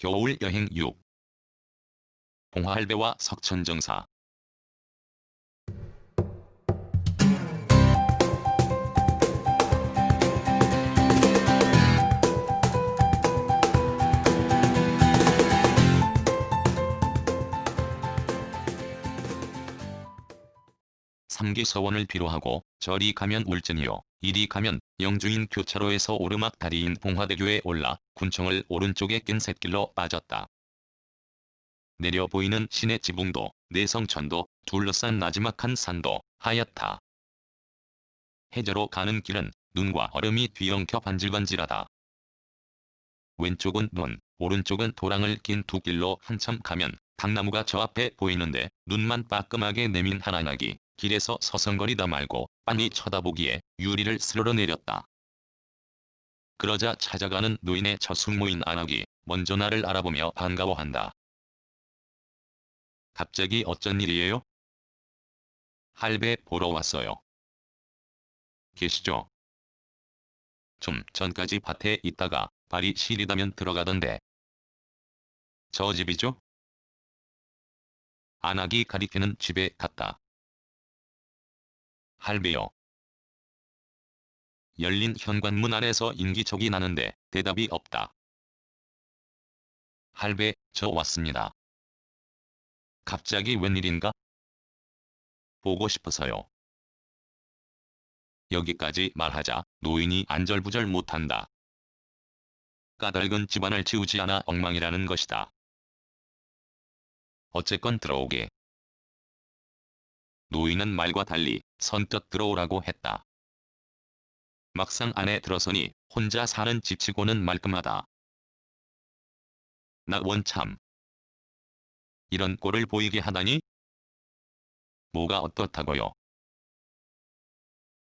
겨울 여행 6. 봉화할배와 석천정사. 삼계서원을 비로하고 저리 가면 울진이요, 이리 가면 영주인 교차로에서 오르막 다리인 봉화대교에 올라 군청을 오른쪽에 낀 샛길로 빠졌다. 내려 보이는 시내 지붕도, 내성천도, 둘러싼 나지막한 산도 하얗다. 해저로 가는 길은 눈과 얼음이 뒤엉켜 반질반질하다. 왼쪽은 눈, 오른쪽은 도랑을 낀 두 길로 한참 가면 당나무가 저 앞에 보이는데 눈만 빠끔하게 내민 한 안악이 길에서 서성거리다 말고 빤히 쳐다보기에 유리를 스르르 내렸다. 그러자 찾아가는 노인의 저 숙모인 안악이 먼저 나를 알아보며 반가워한다. 갑자기 어쩐 일이에요? 할배 보러 왔어요. 계시죠? 좀 전까지 밭에 있다가 발이 시리다면 들어가던데. 저 집이죠? 안악이 가리키는 집에 갔다. 할배요. 열린 현관문 안에서 인기척이 나는데 대답이 없다. 할배, 저 왔습니다. 갑자기 웬일인가? 보고 싶어서요. 여기까지 말하자 노인이 안절부절 못한다. 까닭은 집안을 치우지 않아 엉망이라는 것이다. 어쨌건 들어오게. 노인은 말과 달리 선뜻 들어오라고 했다. 막상 안에 들어서니 혼자 사는 집치고는 말끔하다. 나 원참. 이런 꼴을 보이게 하다니? 뭐가 어떻다고요?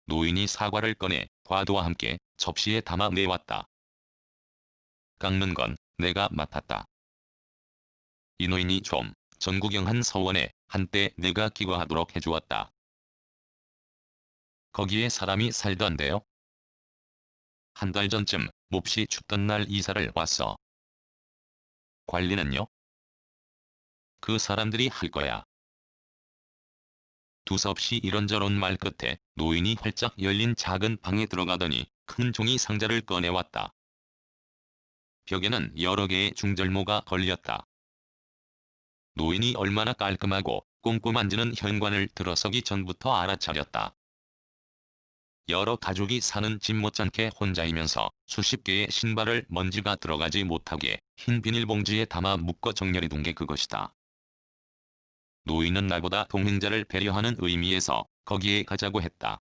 노인이 사과를 꺼내 과도와 함께 접시에 담아 내왔다. 깎는 건 내가 맡았다. 이 노인이 좀 전구경한 서원에 한때 내가 기거하도록 해주었다. 거기에 사람이 살던데요. 한 달 전쯤 몹시 춥던 날 이사를 왔어. 관리는요? 그 사람들이 할 거야. 두서없이 이런저런 말 끝에 노인이 활짝 열린 작은 방에 들어가더니 큰 종이 상자를 꺼내왔다. 벽에는 여러 개의 중절모가 걸렸다. 노인이 얼마나 깔끔하고 꼼꼼한지는 현관을 들어서기 전부터 알아차렸다. 여러 가족이 사는 집 못지않게 혼자이면서 수십 개의 신발을 먼지가 들어가지 못하게 흰 비닐봉지에 담아 묶어 정렬해 둔 게 그것이다. 노인은 나보다 동행자를 배려하는 의미에서 거기에 가자고 했다.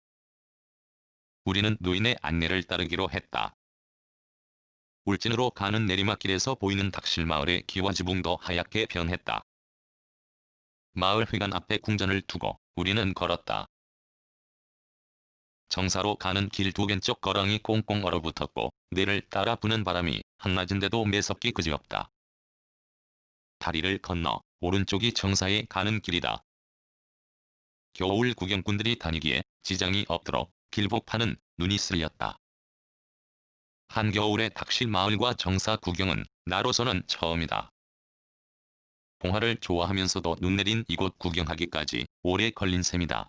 우리는 노인의 안내를 따르기로 했다. 울진으로 가는 내리막길에서 보이는 닥실마을의 기와지붕도 하얗게 변했다. 마을 회관 앞에 궁전을 두고 우리는 걸었다. 정사로 가는 길 두 왼쪽 거랑이 꽁꽁 얼어붙었고 내를 따라 부는 바람이 한낮인데도 매섭기 그지없다. 다리를 건너 오른쪽이 정사에 가는 길이다. 겨울 구경꾼들이 다니기에 지장이 없도록 길복판은 눈이 쓸렸다. 한겨울의 닥실마을과 정사 구경은 나로서는 처음이다. 봉화를 좋아하면서도 눈 내린 이곳 구경하기까지 오래 걸린 셈이다.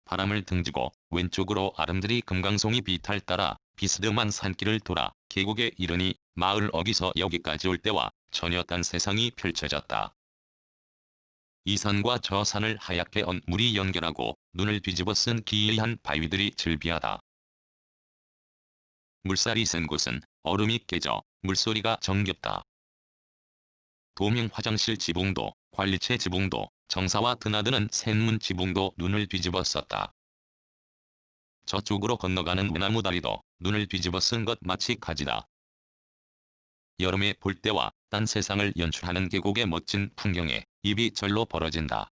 바람을 등지고 왼쪽으로 아름드리 금강송이 비탈 따라 비스듬한 산길을 돌아 계곡에 이르니 마을 어기서 여기까지 올 때와 전혀 딴 세상이 펼쳐졌다. 이 산과 저 산을 하얗게 언 물이 연결하고 눈을 뒤집어 쓴 기이한 바위들이 즐비하다. 물살이 센 곳은 얼음이 깨져 물소리가 정겹다. 도명 화장실 지붕도, 관리체 지붕도, 정사와 드나드는 샘문 지붕도 눈을 뒤집어 썼다. 저쪽으로 건너가는 외나무 다리도 눈을 뒤집어 쓴 것 마치 가지다. 여름에 볼 때와 딴 세상을 연출하는 계곡의 멋진 풍경에 입이 절로 벌어진다.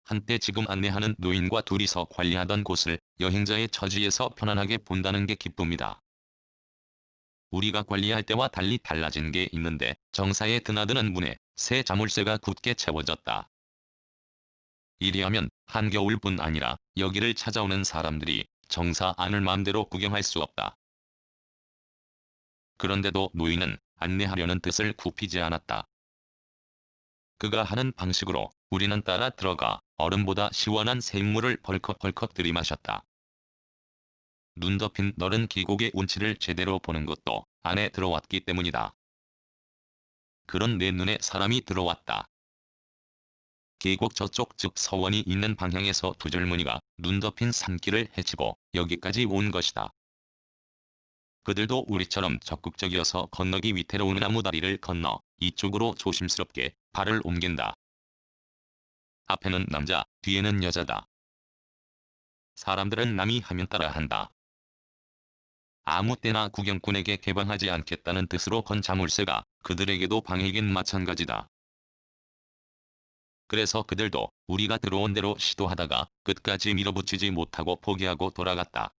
한때 지금 안내하는 노인과 둘이서 관리하던 곳을 여행자의 처지에서 편안하게 본다는 게 기쁨이다. 우리가 관리할 때와 달리 달라진 게 있는데 정사에 드나드는 문에 새 자물쇠가 굳게 채워졌다. 이리하면 한겨울뿐 아니라 여기를 찾아오는 사람들이 정사 안을 마음대로 구경할 수 없다. 그런데도 노인은 안내하려는 뜻을 굽히지 않았다. 그가 하는 방식으로 우리는 따라 들어가 얼음보다 시원한 샘물을 벌컥벌컥 들이마셨다. 눈 덮인 너른 계곡의 운치를 제대로 보는 것도 안에 들어왔기 때문이다. 그런 내 눈에 사람이 들어왔다. 계곡 저쪽 즉 서원이 있는 방향에서 두 젊은이가 눈 덮인 산길을 헤치고 여기까지 온 것이다. 그들도 우리처럼 적극적이어서 건너기 위태로운 나무다리를 건너 이쪽으로 조심스럽게 발을 옮긴다. 앞에는 남자, 뒤에는 여자다. 사람들은 남이 하면 따라한다. 아무 때나 구경꾼에게 개방하지 않겠다는 뜻으로 건 자물쇠가 그들에게도 방해긴 마찬가지다. 그래서 그들도 우리가 들어온 대로 시도하다가 끝까지 밀어붙이지 못하고 포기하고 돌아갔다.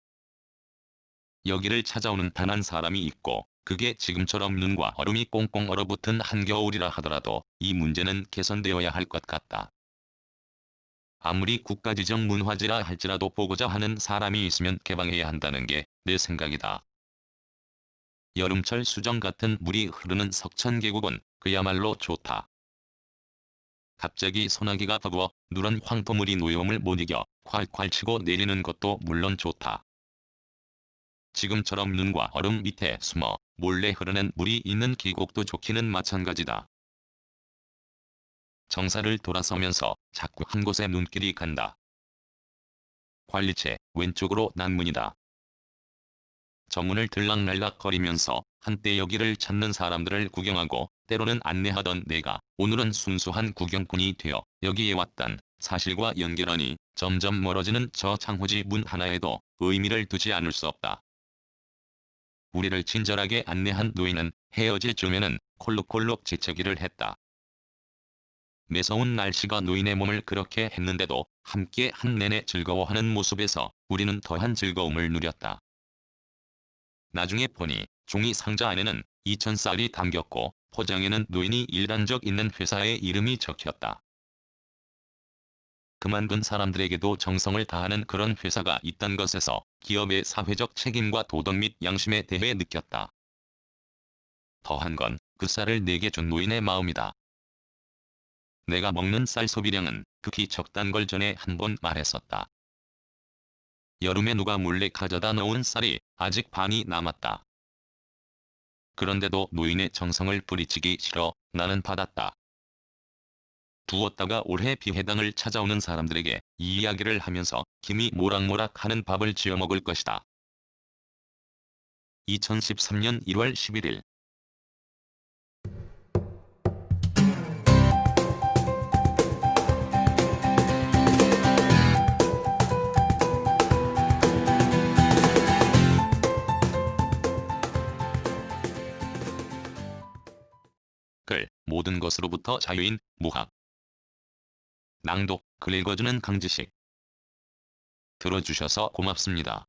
여기를 찾아오는 단 한 사람이 있고 그게 지금처럼 눈과 얼음이 꽁꽁 얼어붙은 한겨울이라 하더라도 이 문제는 개선되어야 할 것 같다. 아무리 국가지정 문화재라 할지라도 보고자 하는 사람이 있으면 개방해야 한다는 게 내 생각이다. 여름철 수정 같은 물이 흐르는 석천계곡은 그야말로 좋다. 갑자기 소나기가 버구어 누런 황토물이 노여움을 못 이겨 콸콸 치고 내리는 것도 물론 좋다. 지금처럼 눈과 얼음 밑에 숨어 몰래 흐르는 물이 있는 계곡도 좋기는 마찬가지다. 정사를 돌아서면서 자꾸 한 곳에 눈길이 간다. 관리체 왼쪽으로 난문이다. 정문을 들락날락거리면서 한때 여기를 찾는 사람들을 구경하고 때로는 안내하던 내가 오늘은 순수한 구경꾼이 되어 여기에 왔단 사실과 연결하니 점점 멀어지는 저 창호지 문 하나에도 의미를 두지 않을 수 없다. 우리를 친절하게 안내한 노인은 헤어질 즈음에는 콜록콜록 재채기를 했다. 매서운 날씨가 노인의 몸을 그렇게 했는데도 함께 한 내내 즐거워하는 모습에서 우리는 더한 즐거움을 누렸다. 나중에 보니 종이 상자 안에는 2,000쌀이 담겼고 포장에는 노인이 일한 적 있는 회사의 이름이 적혔다. 그만둔 사람들에게도 정성을 다하는 그런 회사가 있단 것에서 기업의 사회적 책임과 도덕 및 양심에 대해 느꼈다. 더한 건 그 쌀을 내게 준 노인의 마음이다. 내가 먹는 쌀 소비량은 극히 적단 걸 전에 한 번 말했었다. 여름에 누가 몰래 가져다 놓은 쌀이 아직 반이 남았다. 그런데도 노인의 정성을 뿌리치기 싫어 나는 받았다. 두었다가 올해 비해당을 찾아오는 사람들에게 이 이야기를 하면서 김이 모락모락하는 밥을 지어 먹을 것이다. 2013년 1월 11일 글 모든 것으로부터 자유인 무학 낭독 글 읽어주는 강지식 들어주셔서 고맙습니다.